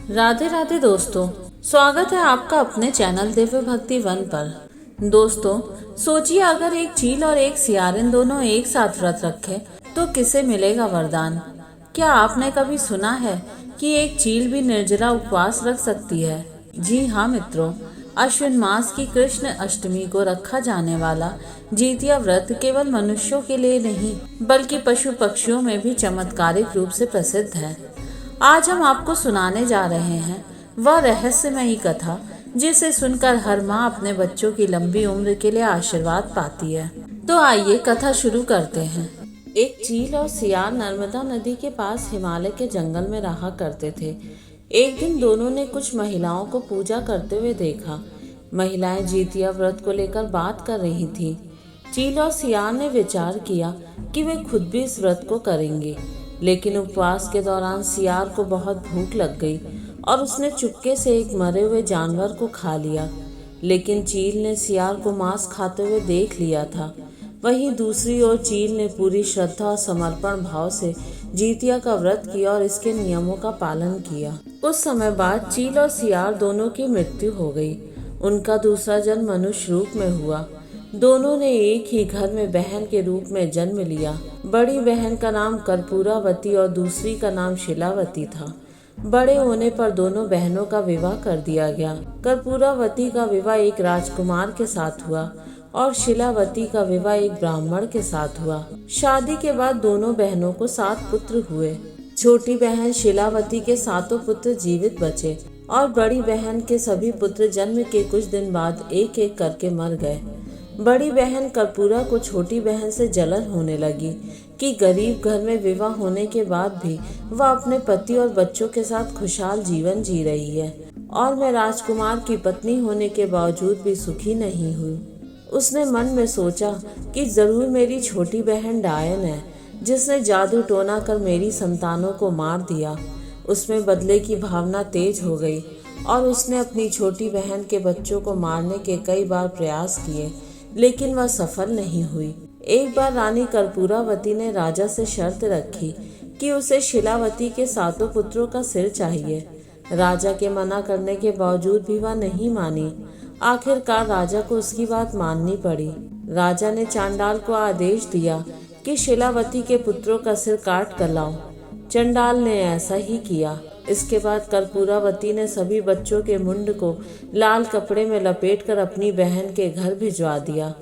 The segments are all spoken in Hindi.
राधे राधे दोस्तों, स्वागत है आपका अपने चैनल दिव्य भक्ति वन पर। दोस्तों, सोचिए अगर एक चील और एक सियारिन दोनों एक साथ व्रत रखें तो किसे मिलेगा वरदान। क्या आपने कभी सुना है कि एक चील भी निर्जला उपवास रख सकती है? जी हाँ मित्रों, अश्विन मास की कृष्ण अष्टमी को रखा जाने वाला जितिया व्रत केवल मनुष्यों के लिए नहीं बल्कि पशु पक्षियों में भी चमत्कारिक रूप से प्रसिद्ध है। आज हम आपको सुनाने जा रहे हैं वह रहस्यमयी कथा जिसे सुनकर हर माँ अपने बच्चों की लंबी उम्र के लिए आशीर्वाद पाती है। तो आइए कथा शुरू करते हैं। एक चील और सियार नर्मदा नदी के पास हिमालय के जंगल में रहा करते थे। एक दिन दोनों ने कुछ महिलाओं को पूजा करते हुए देखा। महिलाएं जितिया व्रत को लेकर बात कर रही थी। चील और सियार ने विचार किया कि वे खुद भी इस व्रत को करेंगे, लेकिन उपवास के दौरान सियार को बहुत भूख लग गई और उसने चुपके से एक मरे हुए जानवर को खा लिया। लेकिन चील ने सियार को मांस खाते हुए देख लिया था। वहीं दूसरी ओर चील ने पूरी श्रद्धा और समर्पण भाव से जितिया का व्रत किया और इसके नियमों का पालन किया। कुछ समय बाद चील और सियार दोनों की मृत्यु हो गई। उनका दूसरा जन्म मनुष्य रूप में हुआ। दोनों ने एक ही घर में बहन के रूप में जन्म लिया। बड़ी बहन का नाम कर्पूरावती और दूसरी का नाम शिलावती था। बड़े होने पर दोनों बहनों का विवाह कर दिया गया। कर्पूरावती का विवाह एक राजकुमार के साथ हुआ और शिलावती का विवाह एक ब्राह्मण के साथ हुआ। शादी के बाद दोनों बहनों को 7 पुत्र हुए। छोटी बहन शिलावती के 7 पुत्र जीवित बचे और बड़ी बहन के सभी पुत्र जन्म के कुछ दिन बाद एक एक करके मर गए। बड़ी बहन कर्पूरा को छोटी बहन से जलन होने लगी कि गरीब घर में विवाह होने के बाद भी वह अपने पति और बच्चों के साथ खुशहाल जीवन जी रही है और मैं राजकुमार की पत्नी होने के बावजूद भी सुखी नहीं हुई। उसने मन में सोचा कि जरूर मेरी छोटी बहन डायन है जिसने जादू टोना कर मेरी संतानों को मार दिया। उसमें बदले की भावना तेज हो गई और उसने अपनी छोटी बहन के बच्चों को मारने के कई बार प्रयास किए, लेकिन वह सफल नहीं हुई। एक बार रानी कर्पूरावती ने राजा से शर्त रखी कि उसे शिलावती के 7 पुत्रों का सिर चाहिए। राजा के मना करने के बावजूद भी वह नहीं मानी। आखिरकार राजा को उसकी बात माननी पड़ी। राजा ने चांडाल को आदेश दिया कि शिलावती के पुत्रों का सिर काट कर लाओ। चंडाल ने ऐसा ही किया। इसके बाद कर्पूरावती ने सभी बच्चों के मुंड को लाल कपड़े में लपेटकर अपनी बहन के घर भिजवा दिया।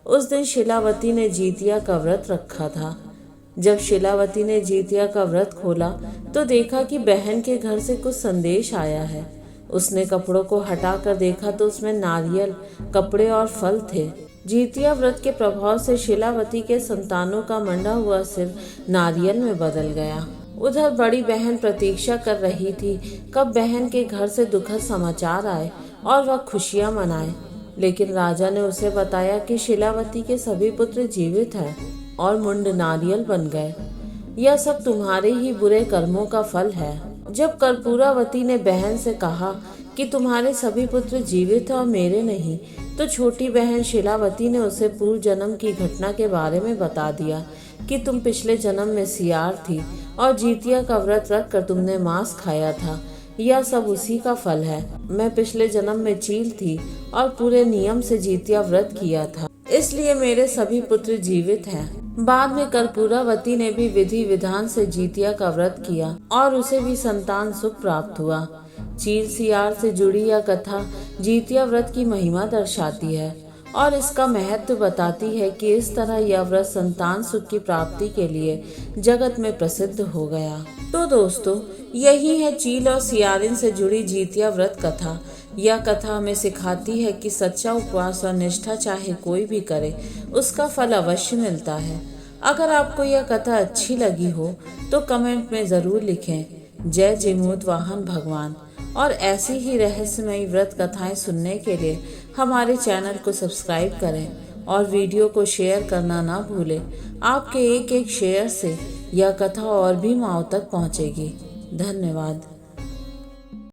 उस दिन शिलावती ने जितिया का व्रत रखा था। जब शिलावती ने जितिया का व्रत खोला तो देखा कि बहन के घर से कुछ संदेश आया है। उसने कपड़ों को हटाकर देखा तो उसमें नारियल, कपड़े और फल थे। जितिया व्रत के प्रभाव से शिलावती के संतानों का मंडा हुआ सिर नारियल में बदल गया। उधर बड़ी बहन प्रतीक्षा कर रही थी कब बहन के घर से दुखद समाचार आए और वह खुशियां मनाए। लेकिन राजा ने उसे बताया कि शिलावती के सभी पुत्र जीवित हैं और मुंड नारियल बन गए। यह सब तुम्हारे ही बुरे कर्मों का फल है। जब कर्पूरावती ने बहन से कहा कि तुम्हारे सभी पुत्र जीवित हैं और मेरे नहीं, तो छोटी बहन शिलावती ने उसे पूर्व जन्म की घटना के बारे में बता दिया कि तुम पिछले जन्म में सियार थी और जितिया का व्रत रख कर तुमने मांस खाया था। यह सब उसी का फल है। मैं पिछले जन्म में चील थी और पूरे नियम से जितिया व्रत किया था, इसलिए मेरे सभी पुत्र जीवित हैं। बाद में कर्पूरावती ने भी विधि विधान से जितिया का व्रत किया और उसे भी संतान सुख प्राप्त हुआ। चील सियार से जुड़ी यह कथा जितिया व्रत की महिमा दर्शाती है और इसका महत्व बताती है कि इस तरह यह व्रत संतान सुख की प्राप्ति के लिए जगत में प्रसिद्ध हो गया। तो दोस्तों, यही है चील और सियारिन से जुड़ी जितिया व्रत कथा। यह कथा हमें सिखाती है कि सच्चा उपवास और निष्ठा चाहे कोई भी करे, उसका फल अवश्य मिलता है। अगर आपको यह कथा अच्छी लगी हो तो कमेंट में ज़रूर लिखें जय जिमूत वाहन भगवान। और ऐसी ही रहस्यमयी व्रत कथाएं सुनने के लिए हमारे चैनल को सब्सक्राइब करें और वीडियो को शेयर करना ना भूलें। आपके एक एक शेयर से यह कथा और भी माँओं तक पहुँचेगी। धन्यवाद।